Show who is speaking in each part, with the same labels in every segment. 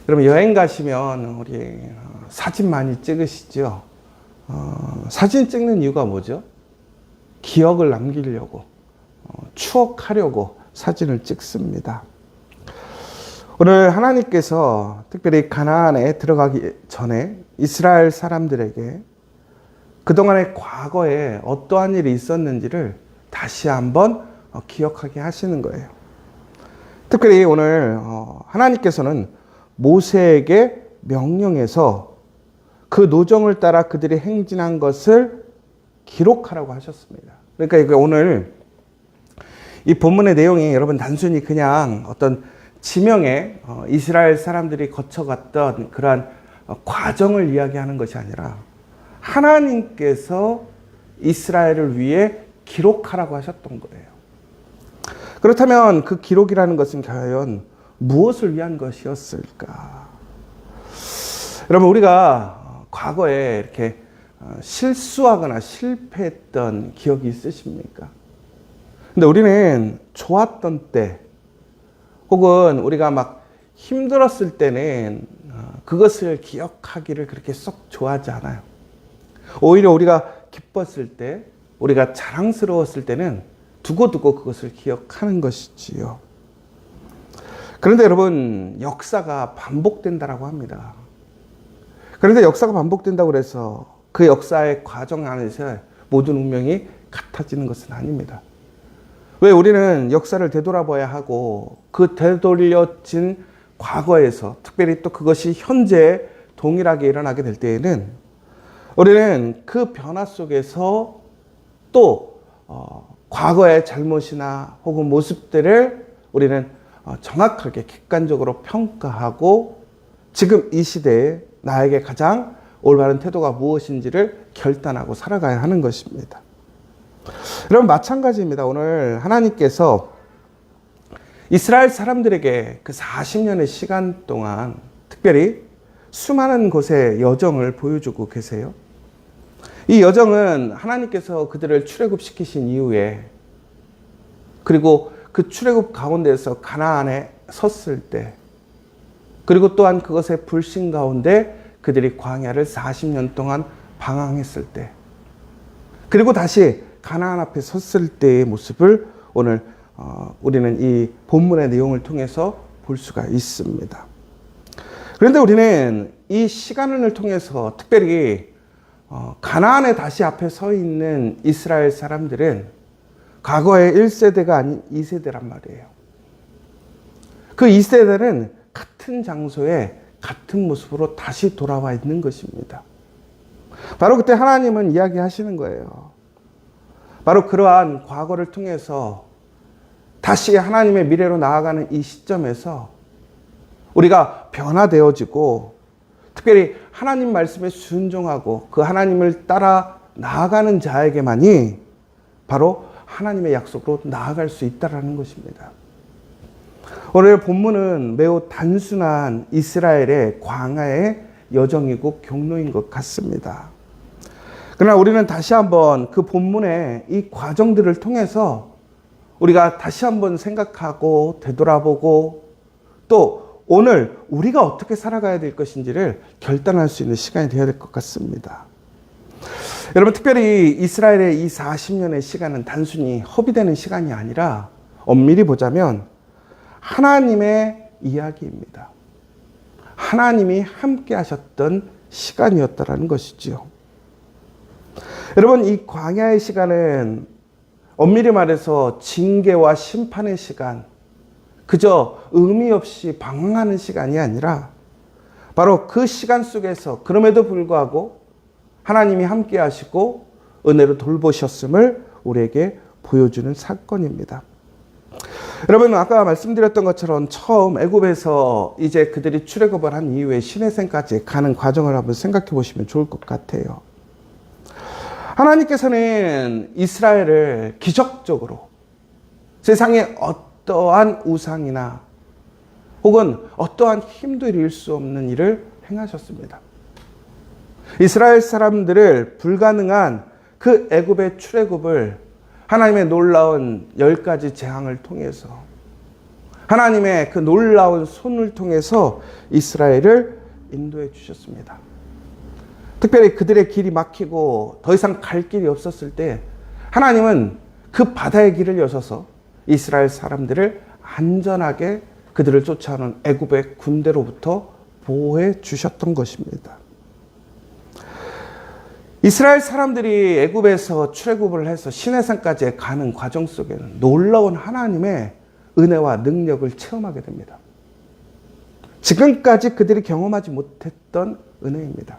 Speaker 1: 여러분 여행 가시면 우리 사진 많이 찍으시죠? 사진 찍는 이유가 뭐죠? 기억을 남기려고, 추억하려고 사진을 찍습니다. 오늘 하나님께서 특별히 가나안에 들어가기 전에 이스라엘 사람들에게 그동안의 과거에 어떠한 일이 있었는지를 다시 한번 기억하게 하시는 거예요. 특별히 오늘 하나님께서는 모세에게 명령해서 그 노정을 따라 그들이 행진한 것을 기록하라고 하셨습니다. 그러니까 오늘 이 본문의 내용이 여러분 단순히 그냥 어떤 지명에 이스라엘 사람들이 거쳐갔던 그러한 과정을 이야기하는 것이 아니라 하나님께서 이스라엘을 위해 기록하라고 하셨던 거예요. 그렇다면 그 기록이라는 것은 과연 무엇을 위한 것이었을까? 여러분 우리가 과거에 이렇게 실수하거나 실패했던 기억이 있으십니까? 근데 우리는 좋았던 때 혹은 우리가 막 힘들었을 때는 그것을 기억하기를 그렇게 썩 좋아하지 않아요. 오히려 우리가 기뻤을 때, 우리가 자랑스러웠을 때는 두고두고 그것을 기억하는 것이지요. 그런데 여러분, 역사가 반복된다라고 합니다. 그런데 역사가 반복된다고 해서 그 역사의 과정 안에서 모든 운명이 같아지는 것은 아닙니다. 왜 우리는 역사를 되돌아봐야 하고 그 되돌려진 과거에서 특별히 또 그것이 현재 동일하게 일어나게 될 때에는 우리는 그 변화 속에서 또 과거의 잘못이나 혹은 모습들을 우리는 정확하게 객관적으로 평가하고 지금 이 시대에 나에게 가장 올바른 태도가 무엇인지를 결단하고 살아가야 하는 것입니다. 여러분 마찬가지입니다. 오늘 하나님께서 이스라엘 사람들에게 그 40년의 시간 동안 특별히 수많은 곳의 여정을 보여주고 계세요. 이 여정은 하나님께서 그들을 출애굽시키신 이후에 그리고 그 출애굽 가운데서 가나안에 섰을 때 그리고 또한 그것의 불신 가운데 그들이 광야를 40년 동안 방황했을 때 그리고 다시 가나안 앞에 섰을 때의 모습을 오늘 우리는 이 본문의 내용을 통해서 볼 수가 있습니다. 그런데 우리는 이 시간을 통해서 특별히 가나안에 다시 앞에 서 있는 이스라엘 사람들은 과거의 1세대가 아닌 2세대란 말이에요. 그 2세대는 같은 장소에 같은 모습으로 다시 돌아와 있는 것입니다. 바로 그때 하나님은 이야기하시는 거예요. 바로 그러한 과거를 통해서 다시 하나님의 미래로 나아가는 이 시점에서 우리가 변화되어지고 특별히 하나님 말씀에 순종하고 그 하나님을 따라 나아가는 자에게만이 바로 하나님의 약속으로 나아갈 수 있다는 것입니다. 오늘 본문은 매우 단순한 이스라엘의 광야의 여정이고 경로인 것 같습니다. 그러나 우리는 다시 한번 그 본문의 이 과정들을 통해서 우리가 다시 한번 생각하고 되돌아보고 또 오늘 우리가 어떻게 살아가야 될 것인지를 결단할 수 있는 시간이 되어야 될 것 같습니다. 여러분 특별히 이스라엘의 이 40년의 시간은 단순히 허비되는 시간이 아니라 엄밀히 보자면 하나님의 이야기입니다. 하나님이 함께 하셨던 시간이었다라는 것이지요. 여러분 이 광야의 시간은 엄밀히 말해서 징계와 심판의 시간, 그저 의미 없이 방황하는 시간이 아니라 바로 그 시간 속에서 그럼에도 불구하고 하나님이 함께 하시고 은혜로 돌보셨음을 우리에게 보여주는 사건입니다. 여러분 아까 말씀드렸던 것처럼 처음 애굽에서 이제 그들이 출애굽을 한 이후에 시내산까지 가는 과정을 한번 생각해 보시면 좋을 것 같아요. 하나님께서는 이스라엘을 기적적으로 세상에 어떠한 우상이나 혹은 어떠한 힘도 이룰 수 없는 일을 행하셨습니다. 이스라엘 사람들을 불가능한 그 애굽의 출애굽을 하나님의 놀라운 10가지 재앙을 통해서 하나님의 그 놀라운 손을 통해서 이스라엘을 인도해 주셨습니다. 특별히 그들의 길이 막히고 더 이상 갈 길이 없었을 때 하나님은 그 바다의 길을 여셔서 이스라엘 사람들을 안전하게 그들을 쫓아오는 애굽의 군대로부터 보호해 주셨던 것입니다. 이스라엘 사람들이 애굽에서 출애굽을 해서 시내산까지 가는 과정 속에는 놀라운 하나님의 은혜와 능력을 체험하게 됩니다. 지금까지 그들이 경험하지 못했던 은혜입니다.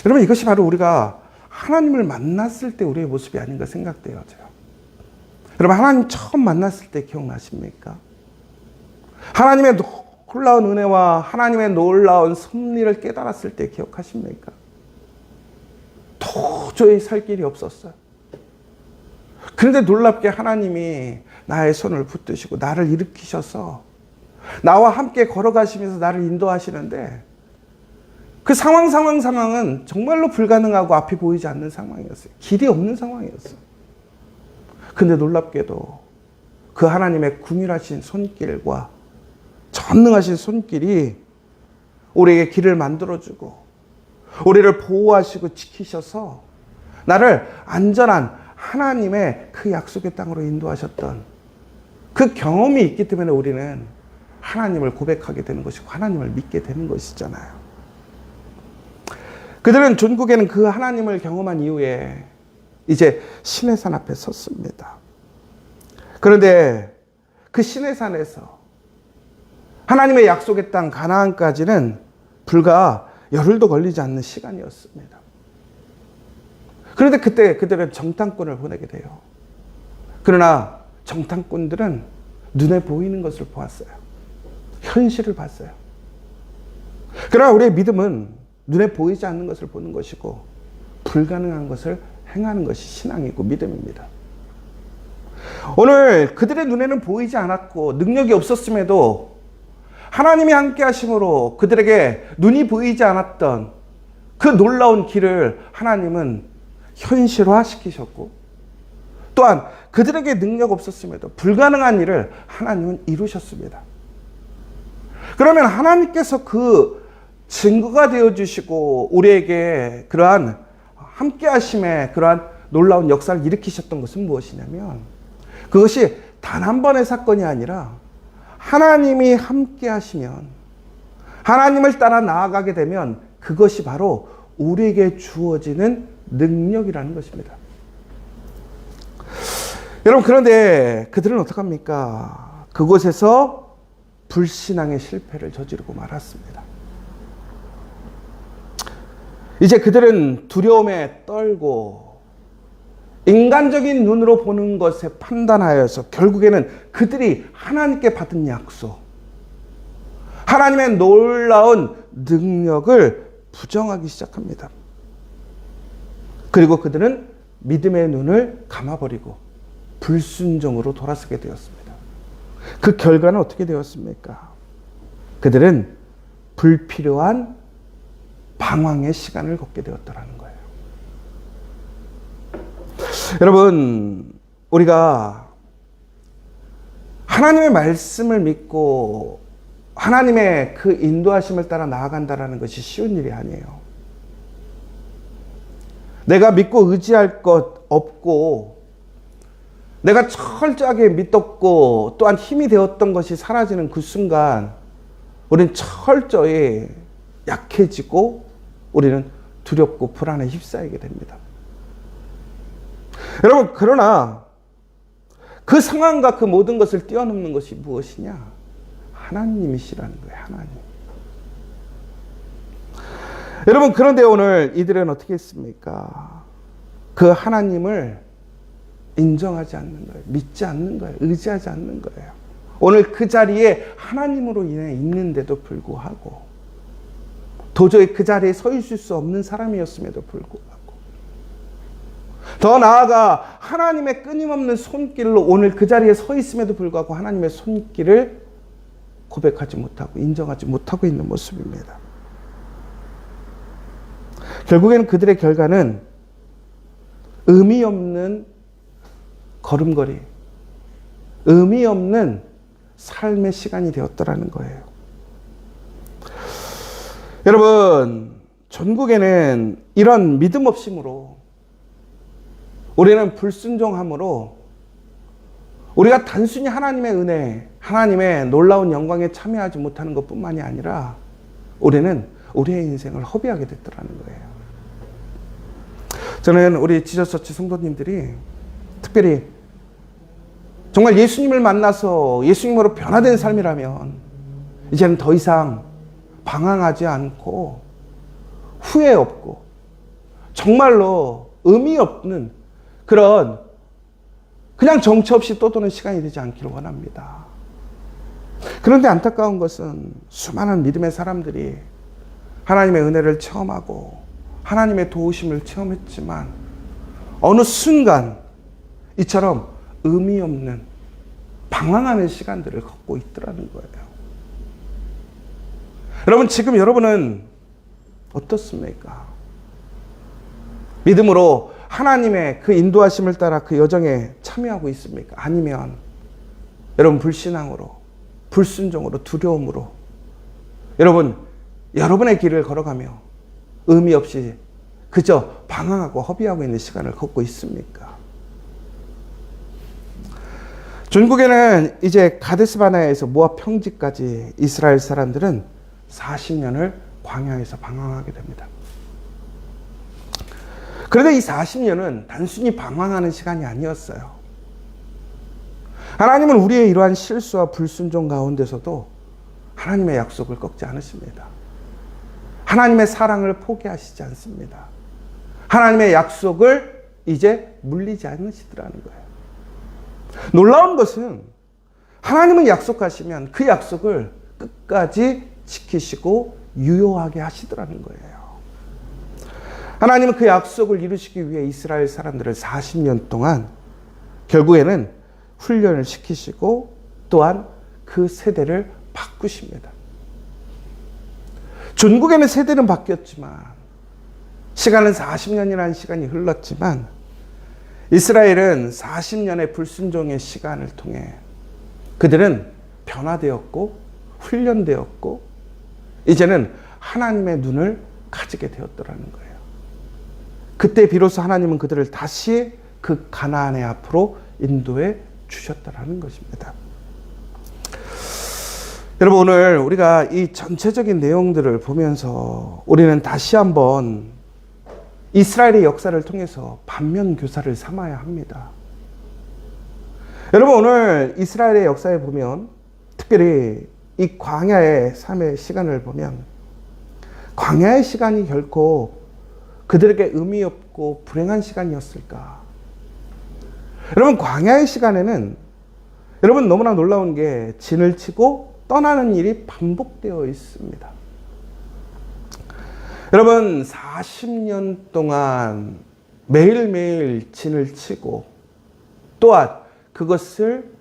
Speaker 1: 여러분, 이것이 바로 우리가 하나님을 만났을 때 우리의 모습이 아닌가 생각되어져요. 여러분, 하나님 처음 만났을 때 기억나십니까? 하나님의 놀라운 은혜와 하나님의 놀라운 섭리를 깨달았을 때 기억하십니까? 도저히 살 길이 없었어요. 그런데 놀랍게 하나님이 나의 손을 붙드시고 나를 일으키셔서 나와 함께 걸어가시면서 나를 인도하시는데 그 상황은 정말로 불가능하고 앞이 보이지 않는 상황이었어요. 길이 없는 상황이었어요. 근데 놀랍게도 그 하나님의 궁일하신 손길과 전능하신 손길이 우리에게 길을 만들어주고 우리를 보호하시고 지키셔서 나를 안전한 하나님의 그 약속의 땅으로 인도하셨던 그 경험이 있기 때문에 우리는 하나님을 고백하게 되는 것이고 하나님을 믿게 되는 것이잖아요. 그들은 전국에는 그 하나님을 경험한 이후에 이제 시내산 앞에 섰습니다. 그런데 그 시내산에서 하나님의 약속의 땅 가나안까지는 불과 열흘도 걸리지 않는 시간이었습니다. 그런데 그때 그들은 정탐꾼을 보내게 돼요. 그러나 정탐꾼들은 눈에 보이는 것을 보았어요. 현실을 봤어요. 그러나 우리의 믿음은 눈에 보이지 않는 것을 보는 것이고 불가능한 것을 행하는 것이 신앙이고 믿음입니다. 오늘 그들의 눈에는 보이지 않았고 능력이 없었음에도 하나님이 함께 하심으로 그들에게 눈이 보이지 않았던 그 놀라운 길을 하나님은 현실화시키셨고 또한 그들에게 능력 없었음에도 불가능한 일을 하나님은 이루셨습니다. 그러면 하나님께서 그 증거가 되어주시고 우리에게 그러한 함께 하심의 그러한 놀라운 역사를 일으키셨던 것은 무엇이냐면 그것이 단 한 번의 사건이 아니라 하나님이 함께 하시면 하나님을 따라 나아가게 되면 그것이 바로 우리에게 주어지는 능력이라는 것입니다. 여러분, 그런데 그들은 어떡합니까? 그곳에서 불신앙의 실패를 저지르고 말았습니다. 이제 그들은 두려움에 떨고 인간적인 눈으로 보는 것에 판단하여서 결국에는 그들이 하나님께 받은 약속, 하나님의 놀라운 능력을 부정하기 시작합니다. 그리고 그들은 믿음의 눈을 감아버리고 불순종으로 돌아서게 되었습니다. 그 결과는 어떻게 되었습니까? 그들은 불필요한 방황의 시간을 걷게 되었다는 거예요. 여러분, 우리가 하나님의 말씀을 믿고 하나님의 그 인도하심을 따라 나아간다는 것이 쉬운 일이 아니에요. 내가 믿고 의지할 것 없고 내가 철저하게 믿었고 또한 힘이 되었던 것이 사라지는 그 순간 우리는 철저히 약해지고 우리는 두렵고 불안에 휩싸이게 됩니다. 여러분, 그러나 그 상황과 그 모든 것을 뛰어넘는 것이 무엇이냐? 하나님이시라는 거예요. 하나님. 여러분, 그런데 오늘 이들은 어떻게 했습니까? 그 하나님을 인정하지 않는 거예요. 믿지 않는 거예요. 의지하지 않는 거예요. 오늘 그 자리에 하나님으로 인해 있는데도 불구하고 도저히 그 자리에 서 있을 수 없는 사람이었음에도 불구하고 더 나아가 하나님의 끊임없는 손길로 오늘 그 자리에 서 있음에도 불구하고 하나님의 손길을 고백하지 못하고 인정하지 못하고 있는 모습입니다. 결국에는 그들의 결과는 의미 없는 걸음걸이, 의미 없는 삶의 시간이 되었더라는 거예요. 여러분, 전국에는 이런 믿음 없음으로, 우리는 불순종함으로 우리가 단순히 하나님의 은혜, 하나님의 놀라운 영광에 참여하지 못하는 것뿐만이 아니라 우리는 우리의 인생을 허비하게 됐더라는 거예요. 저는 우리 지저처치 성도님들이 특별히 정말 예수님을 만나서 예수님으로 변화된 삶이라면 이제는 더 이상 방황하지 않고 후회 없고 정말로 의미 없는 그런 그냥 정처 없이 떠도는 시간이 되지 않기를 원합니다. 그런데 안타까운 것은 수많은 믿음의 사람들이 하나님의 은혜를 체험하고 하나님의 도우심을 체험했지만 어느 순간 이처럼 의미 없는 방황하는 시간들을 걷고 있더라는 거예요. 여러분, 지금 여러분은 어떻습니까? 믿음으로 하나님의 그 인도하심을 따라 그 여정에 참여하고 있습니까? 아니면 여러분 불신앙으로, 불순종으로, 두려움으로 여러분 여러분의 길을 걸어가며 의미 없이 그저 방황하고 허비하고 있는 시간을 걷고 있습니까? 전국에는 이제 가데스바네아에서 모압 평지까지 이스라엘 사람들은 40년을 광야에서 방황하게 됩니다. 그런데 이 40년은 단순히 방황하는 시간이 아니었어요. 하나님은 우리의 이러한 실수와 불순종 가운데서도 하나님의 약속을 꺾지 않으십니다. 하나님의 사랑을 포기하시지 않습니다. 하나님의 약속을 이제 물리지 않으시더라는 거예요. 놀라운 것은 하나님은 약속하시면 그 약속을 끝까지 지키시고 유효하게 하시더라는 거예요. 하나님은 그 약속을 이루시기 위해 이스라엘 사람들을 40년 동안 결국에는 훈련을 시키시고 또한 그 세대를 바꾸십니다. 전국에는 세대는 바뀌었지만 시간은 40년이라는 시간이 흘렀지만 이스라엘은 40년의 불순종의 시간을 통해 그들은 변화되었고 훈련되었고 이제는 하나님의 눈을 가지게 되었더라는 거예요. 그때 비로소 하나님은 그들을 다시 그 가나안의 앞으로 인도해 주셨다라는 것입니다. 여러분, 오늘 우리가 이 전체적인 내용들을 보면서 우리는 다시 한번 이스라엘의 역사를 통해서 반면교사를 삼아야 합니다. 여러분, 오늘 이스라엘의 역사에 보면 특별히 이 광야의 삶의 시간을 보면 광야의 시간이 결코 그들에게 의미 없고 불행한 시간이었을까? 여러분, 광야의 시간에는 여러분 너무나 놀라운 게 진을 치고 떠나는 일이 반복되어 있습니다. 여러분, 40년 동안 매일매일 진을 치고 또한 그것을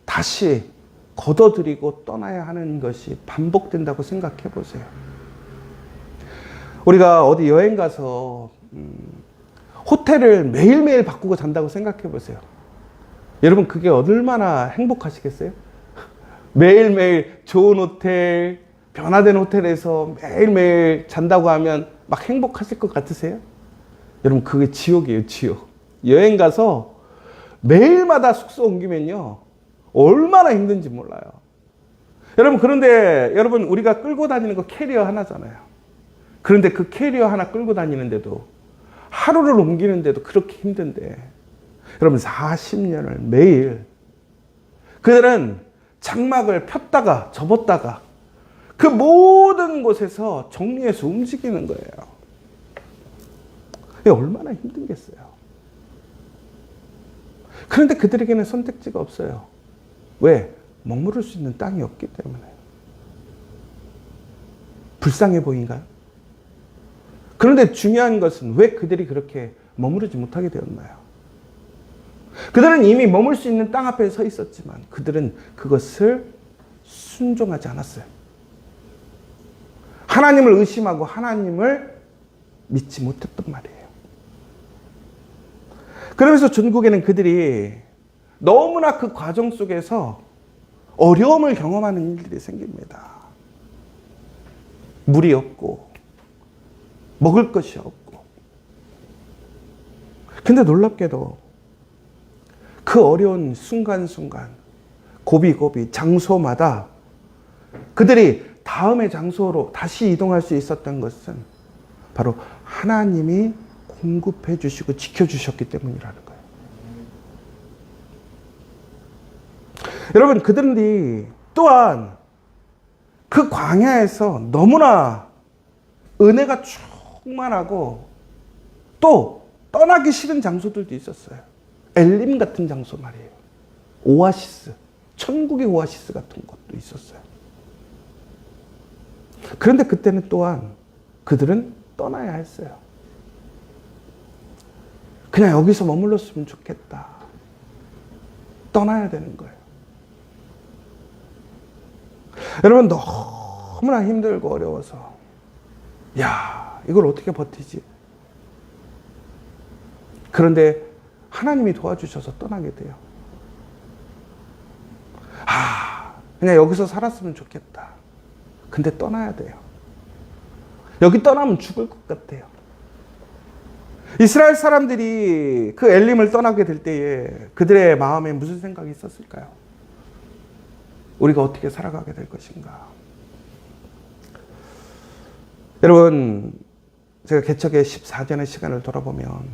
Speaker 1: 다시 걷어들이고 떠나야 하는 것이 반복된다고 생각해 보세요. 우리가 어디 여행 가서 호텔을 매일매일 바꾸고 잔다고 생각해 보세요. 여러분, 그게 얼마나 행복하시겠어요? 매일매일 좋은 호텔, 변화된 호텔에서 매일매일 잔다고 하면 막 행복하실 것 같으세요? 여러분, 그게 지옥이에요, 지옥. 여행 가서 매일마다 숙소 옮기면요, 얼마나 힘든지 몰라요. 여러분, 그런데 여러분, 우리가 끌고 다니는 거 캐리어 하나잖아요. 그런데 그 캐리어 하나 끌고 다니는데도 하루를 옮기는데도 그렇게 힘든데 여러분, 40년을 매일 그들은 장막을 폈다가 접었다가 그 모든 곳에서 정리해서 움직이는 거예요. 이게 얼마나 힘들겠어요. 그런데 그들에게는 선택지가 없어요. 왜? 머무를 수 있는 땅이 없기 때문에. 불쌍해 보인가요? 그런데 중요한 것은 왜 그들이 그렇게 머무르지 못하게 되었나요? 그들은 이미 머물 수 있는 땅 앞에 서 있었지만 그들은 그것을 순종하지 않았어요. 하나님을 의심하고 하나님을 믿지 못했단 말이에요. 그러면서 전국에는 그들이 너무나 그 과정 속에서 어려움을 경험하는 일들이 생깁니다. 물이 없고 먹을 것이 없고. 근데 놀랍게도 그 어려운 순간순간 고비고비 장소마다 그들이 다음의 장소로 다시 이동할 수 있었던 것은 바로 하나님이 공급해 주시고 지켜주셨기 때문이라는 거예요. 여러분, 그들이 또한 그 광야에서 너무나 은혜가 충만하고 또 떠나기 싫은 장소들도 있었어요. 엘림 같은 장소 말이에요. 오아시스, 천국의 오아시스 같은 것도 있었어요. 그런데 그때는 또한 그들은 떠나야 했어요. 그냥 여기서 머물렀으면 좋겠다. 떠나야 되는 거예요. 여러분, 너무나 힘들고 어려워서 야, 이걸 어떻게 버티지? 그런데 하나님이 도와주셔서 떠나게 돼요. 그냥 여기서 살았으면 좋겠다. 근데 떠나야 돼요. 여기 떠나면 죽을 것 같아요. 이스라엘 사람들이 그 엘림을 떠나게 될 때에 그들의 마음에 무슨 생각이 있었을까요? 우리가 어떻게 살아가게 될 것인가? 여러분, 제가 개척의 14년의 시간을 돌아보면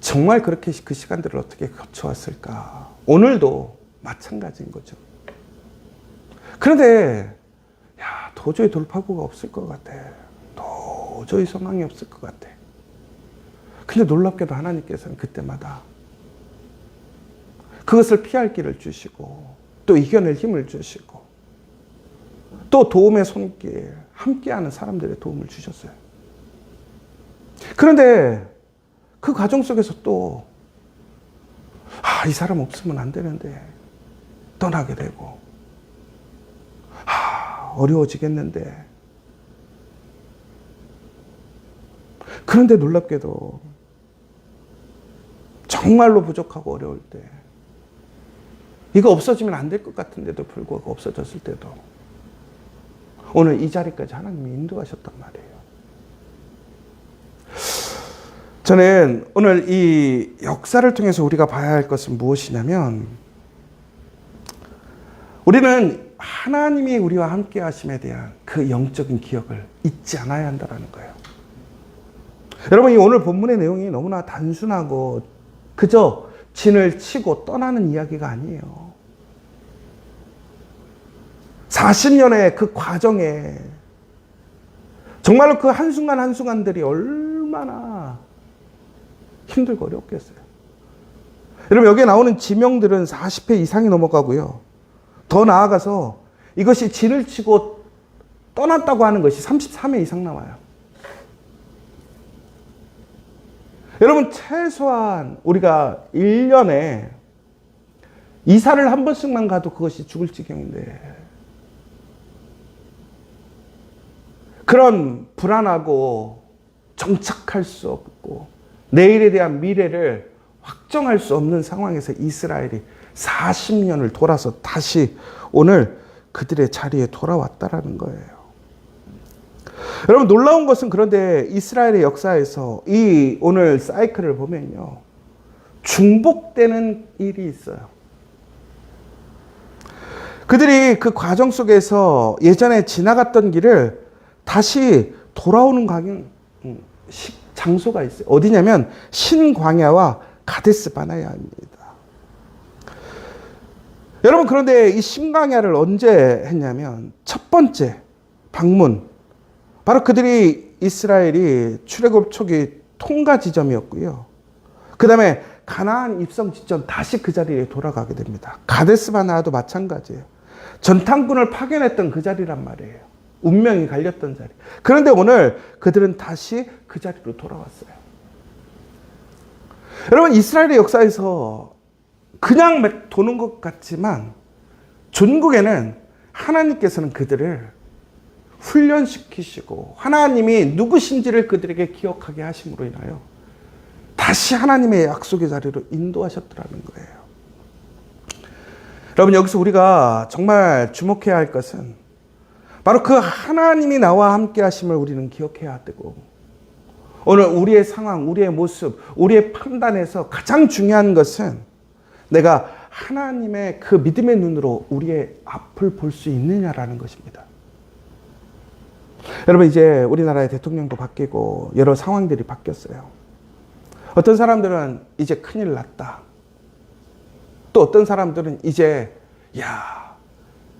Speaker 1: 정말 그렇게 그 시간들을 어떻게 거쳐왔을까? 오늘도 마찬가지인 거죠. 그런데 도저히 돌파구가 없을 것 같아. 도저히 소망이 없을 것 같아. 근데 놀랍게도 하나님께서는 그때마다 그것을 피할 길을 주시고 또 이겨낼 힘을 주시고 또 도움의 손길, 함께하는 사람들의 도움을 주셨어요. 그런데 그 과정 속에서 또 이 사람 없으면 안 되는데 떠나게 되고 어려워지겠는데. 그런데 놀랍게도 정말로 부족하고 어려울 때 이거 없어지면 안 될 것 같은데도 불구하고 없어졌을 때도 오늘 이 자리까지 하나님이 인도하셨단 말이에요. 저는 오늘 이 역사를 통해서 우리가 봐야 할 것은 무엇이냐면 우리는 하나님이 우리와 함께 하심에 대한 그 영적인 기억을 잊지 않아야 한다는 거예요. 여러분, 이 오늘 본문의 내용이 너무나 단순하고 그저 진을 치고 떠나는 이야기가 아니에요. 40년의 그 과정에 정말로 그 한순간 한순간들이 얼마나 힘들고 어렵겠어요. 여러분, 여기에 나오는 지명들은 40회 이상이 넘어가고요. 더 나아가서 이것이 진을 치고 떠났다고 하는 것이 33회 이상 나와요. 여러분, 최소한 우리가 1년에 이사를 한 번씩만 가도 그것이 죽을 지경인데 그런 불안하고 정착할 수 없고 내일에 대한 미래를 확정할 수 없는 상황에서 이스라엘이 40년을 돌아서 다시 오늘 그들의 자리에 돌아왔다라는 거예요. 여러분, 놀라운 것은 그런데 이스라엘의 역사에서 이 오늘 사이클을 보면요, 중복되는 일이 있어요. 그들이 그 과정 속에서 예전에 지나갔던 길을 다시 돌아오는 장소가 있어요. 어디냐면 신광야와 가데스 바네아입니다. 여러분, 그런데 이 신광야를 언제 했냐면 첫 번째 방문, 바로 그들이 이스라엘이 출애굽 초기 통과 지점이었고요. 그 다음에 가나안 입성 지점 다시 그 자리에 돌아가게 됩니다. 가데스 바네아도 마찬가지예요. 전탄군을 파견했던 그 자리란 말이에요. 운명이 갈렸던 자리. 그런데 오늘 그들은 다시 그 자리로 돌아왔어요. 여러분, 이스라엘의 역사에서 그냥 막 도는 것 같지만 종국에는 하나님께서는 그들을 훈련시키시고 하나님이 누구신지를 그들에게 기억하게 하심으로 인하여 다시 하나님의 약속의 자리로 인도하셨더라는 거예요. 여러분, 여기서 우리가 정말 주목해야 할 것은 바로 그 하나님이 나와 함께 하심을 우리는 기억해야 되고, 오늘 우리의 상황, 우리의 모습, 우리의 판단에서 가장 중요한 것은 내가 하나님의 그 믿음의 눈으로 우리의 앞을 볼 수 있느냐라는 것입니다. 여러분, 이제 우리나라의 대통령도 바뀌고 여러 상황들이 바뀌었어요. 어떤 사람들은 이제 큰일 났다. 또 어떤 사람들은 이제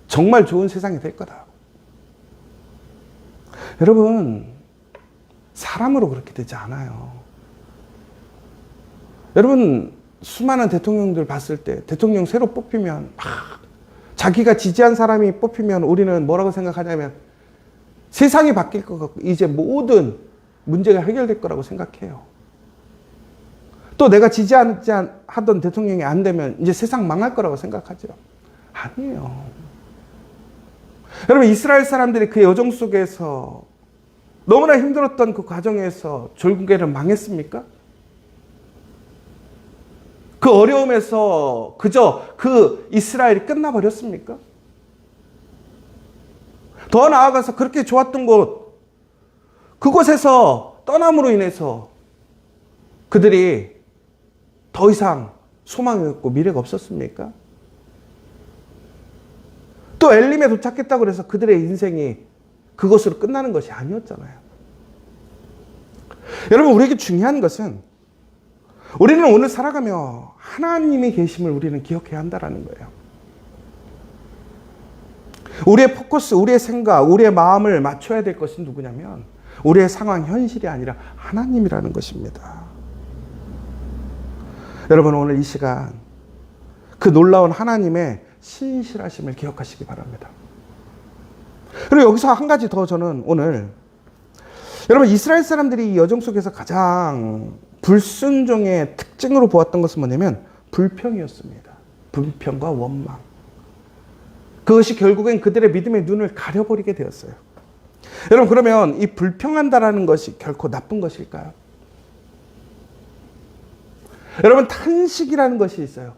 Speaker 1: 정말 좋은 세상이 될 거다. 여러분, 사람으로 그렇게 되지 않아요. 여러분, 수많은 대통령들 봤을 때 대통령 새로 뽑히면 자기가 지지한 사람이 뽑히면 우리는 뭐라고 생각하냐면 세상이 바뀔 것 같고 이제 모든 문제가 해결될 거라고 생각해요. 또 내가 지지하지 하던 대통령이 안 되면 이제 세상 망할 거라고 생각하죠. 아니에요. 여러분, 이스라엘 사람들이 그 여정 속에서 너무나 힘들었던 그 과정에서 결국에는 망했습니까? 그 어려움에서 그저 그 이스라엘이 끝나버렸습니까? 더 나아가서 그렇게 좋았던 곳, 그곳에서 떠남으로 인해서 그들이 더 이상 소망이 없고 미래가 없었습니까? 또 엘림에 도착했다고 해서 그들의 인생이 그것으로 끝나는 것이 아니었잖아요. 여러분, 우리에게 중요한 것은 우리는 오늘 살아가며 하나님이 계심을 우리는 기억해야 한다는 거예요. 우리의 포커스, 우리의 생각, 우리의 마음을 맞춰야 될 것이 누구냐면 우리의 상황, 현실이 아니라 하나님이라는 것입니다. 여러분, 오늘 이 시간 그 놀라운 하나님의 신실하심을 기억하시기 바랍니다. 그리고 여기서 한 가지 더 저는 오늘, 여러분, 이스라엘 사람들이 이 여정 속에서 가장 불순종의 특징으로 보았던 것은 뭐냐면 불평이었습니다. 불평과 원망. 그것이 결국엔 그들의 믿음의 눈을 가려버리게 되었어요. 여러분, 그러면 이 불평한다라는 것이 결코 나쁜 것일까요? 여러분, 탄식이라는 것이 있어요.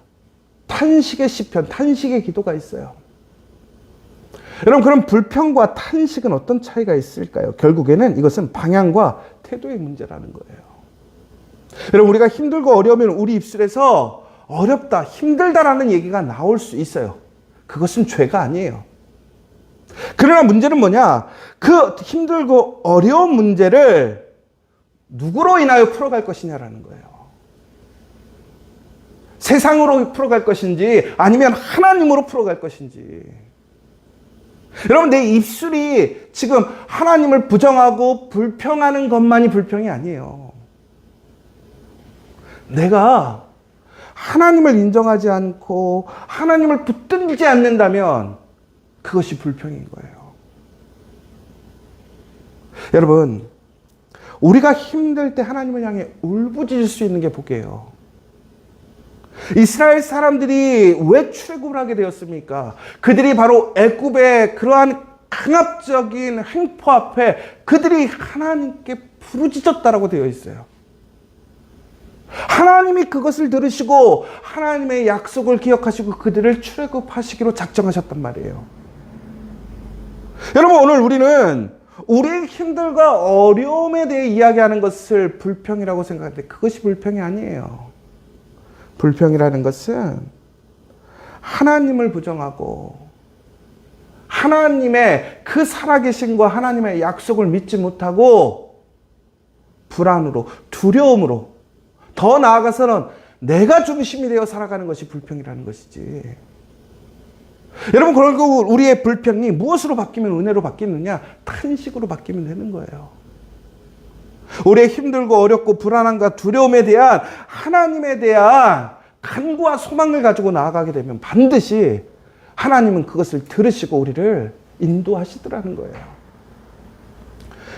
Speaker 1: 탄식의 시편, 탄식의 기도가 있어요. 여러분, 그럼 불평과 탄식은 어떤 차이가 있을까요? 결국에는 이것은 방향과 태도의 문제라는 거예요. 여러분, 우리가 힘들고 어려우면 우리 입술에서 어렵다, 힘들다라는 얘기가 나올 수 있어요. 그것은 죄가 아니에요. 그러나 문제는 뭐냐? 그 힘들고 어려운 문제를 누구로 인하여 풀어갈 것이냐라는 거예요. 세상으로 풀어갈 것인지 아니면 하나님으로 풀어갈 것인지. 여러분, 내 입술이 지금 하나님을 부정하고 불평하는 것만이 불평이 아니에요. 내가 하나님을 인정하지 않고 하나님을 붙들지 않는다면 그것이 불평인 거예요. 여러분, 우리가 힘들 때 하나님을 향해 울부짖을 수 있는 게 복이에요. 이스라엘 사람들이 왜 출애굽을 하게 되었습니까? 그들이 바로 애굽의 그러한 강압적인 횡포 앞에 그들이 하나님께 부르짖었다라고 되어 있어요. 하나님이 그것을 들으시고 하나님의 약속을 기억하시고 그들을 출애굽하시기로 작정하셨단 말이에요. 여러분, 오늘 우리는 우리의 힘들과 어려움에 대해 이야기하는 것을 불평이라고 생각하는데 그것이 불평이 아니에요. 불평이라는 것은 하나님을 부정하고 하나님의 그 살아계신과 하나님의 약속을 믿지 못하고 불안으로, 두려움으로, 더 나아가서는 내가 중심이 되어 살아가는 것이 불평이라는 것이지. 여러분, 결국 우리의 불평이 무엇으로 바뀌면 은혜로 바뀌느냐? 탄식으로 바뀌면 되는 거예요. 우리의 힘들고 어렵고 불안함과 두려움에 대한 하나님에 대한 간구와 소망을 가지고 나아가게 되면 반드시 하나님은 그것을 들으시고 우리를 인도하시더라는 거예요.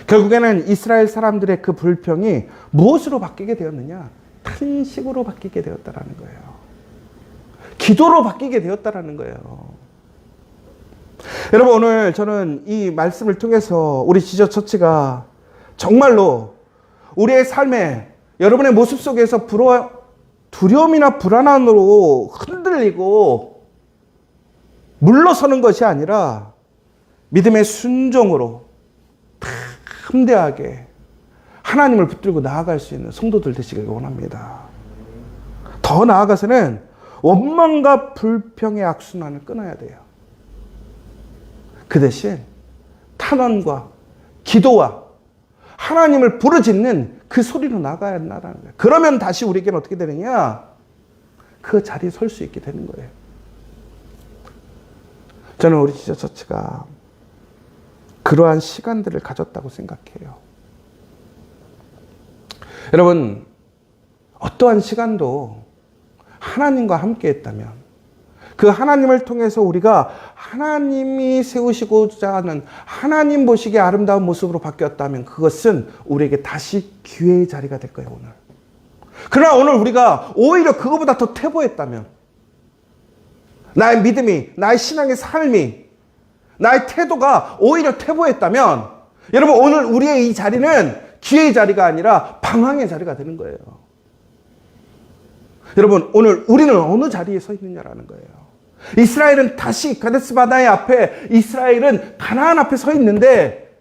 Speaker 1: 결국에는 이스라엘 사람들의 그 불평이 무엇으로 바뀌게 되었느냐? 탄식으로 바뀌게 되었다라는 거예요. 기도로 바뀌게 되었다라는 거예요. 여러분, 오늘 저는 이 말씀을 통해서 우리 지저처치가 정말로 우리의 삶에 여러분의 모습 속에서 두려움이나 불안함으로 흔들리고 물러서는 것이 아니라 믿음의 순종으로 담대하게 하나님을 붙들고 나아갈 수 있는 성도들 되시길 원합니다. 더 나아가서는 원망과 불평의 악순환을 끊어야 돼요. 그 대신 탄원과 기도와 하나님을 부르짖는 그 소리로 나가야 한다는 거예요. 그러면 다시 우리에게는 어떻게 되느냐? 그 자리에 설 수 있게 되는 거예요. 저는 우리 지저처치가 그러한 시간들을 가졌다고 생각해요. 여러분, 어떠한 시간도 하나님과 함께 했다면 그 하나님을 통해서 우리가 하나님이 세우시고자 하는 하나님 보시기에 아름다운 모습으로 바뀌었다면 그것은 우리에게 다시 기회의 자리가 될 거예요, 오늘. 그러나 오늘 우리가 오히려 그거보다 더 퇴보했다면, 나의 믿음이, 나의 신앙의 삶이, 나의 태도가 오히려 퇴보했다면, 여러분 오늘 우리의 이 자리는 기회의 자리가 아니라 방황의 자리가 되는 거예요. 여러분 오늘 우리는 어느 자리에 서 있느냐라는 거예요. 이스라엘은 다시 가데스 바네의 앞에, 이스라엘은 가나안 앞에 서 있는데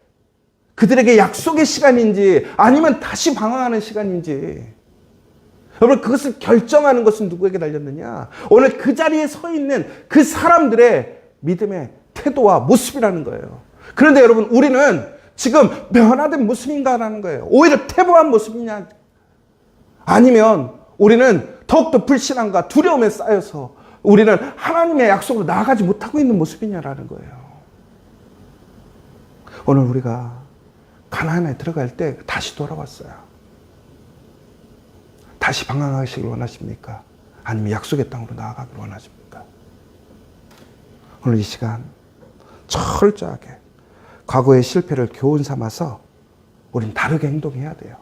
Speaker 1: 그들에게 약속의 시간인지 아니면 다시 방황하는 시간인지, 여러분 그것을 결정하는 것은 누구에게 달렸느냐? 오늘 그 자리에 서 있는 그 사람들의 믿음의 태도와 모습이라는 거예요. 그런데 여러분 우리는 지금 변화된 모습인가라는 거예요. 오히려 퇴보한 모습이냐? 아니면 우리는 더욱더 불신앙과 두려움에 쌓여서 우리는 하나님의 약속으로 나아가지 못하고 있는 모습이냐라는 거예요. 오늘 우리가 가나안에 들어갈 때 다시 돌아왔어요. 다시 방황하시길 원하십니까? 아니면 약속의 땅으로 나아가길 원하십니까? 오늘 이 시간 철저하게 과거의 실패를 교훈 삼아서 우린 다르게 행동해야 돼요.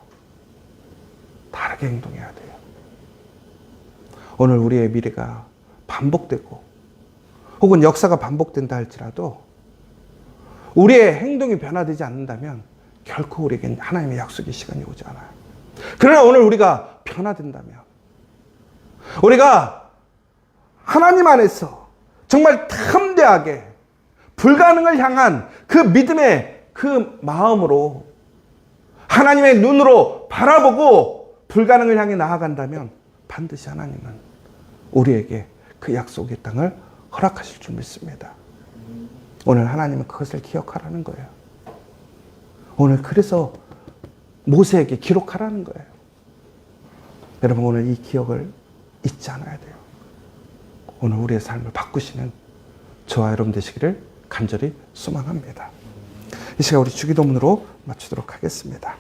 Speaker 1: 다르게 행동해야 돼요. 오늘 우리의 미래가 반복되고 혹은 역사가 반복된다 할지라도 우리의 행동이 변화되지 않는다면 결코 우리에겐 하나님의 약속의 시간이 오지 않아요. 그러나 오늘 우리가 변화된다면, 우리가 하나님 안에서 정말 담대하게 불가능을 향한 그 믿음의 그 마음으로 하나님의 눈으로 바라보고 불가능을 향해 나아간다면 반드시 하나님은 우리에게 그 약속의 땅을 허락하실 줄 믿습니다. 오늘 하나님은 그것을 기억하라는 거예요. 오늘 그래서 모세에게 기록하라는 거예요. 여러분 오늘 이 기억을 잊지 않아야 돼요. 오늘 우리의 삶을 바꾸시는 저와 여러분 되시기를 간절히 소망합니다. 이 시간 우리 주기도문으로 마치도록 하겠습니다.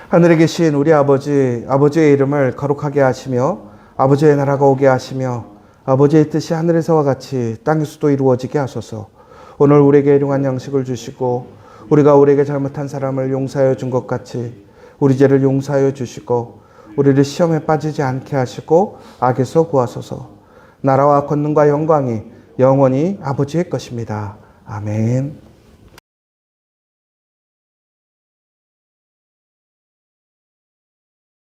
Speaker 1: 하늘에 계신 우리 아버지의 이름을 거룩하게 하시며 아버지의 나라가 오게 하시며 아버지의 뜻이 하늘에서와 같이 땅에서도 이루어지게 하소서. 오늘 우리에게 일용할 양식을 주시고 우리가 우리에게 잘못한 사람을 용서하여 준 것 같이 우리 죄를 용서하여 주시고 우리를 시험에 빠지지 않게 하시고 악에서 구하소서. 나라와 권능과 영광이 영원히 아버지의 것입니다. 아멘.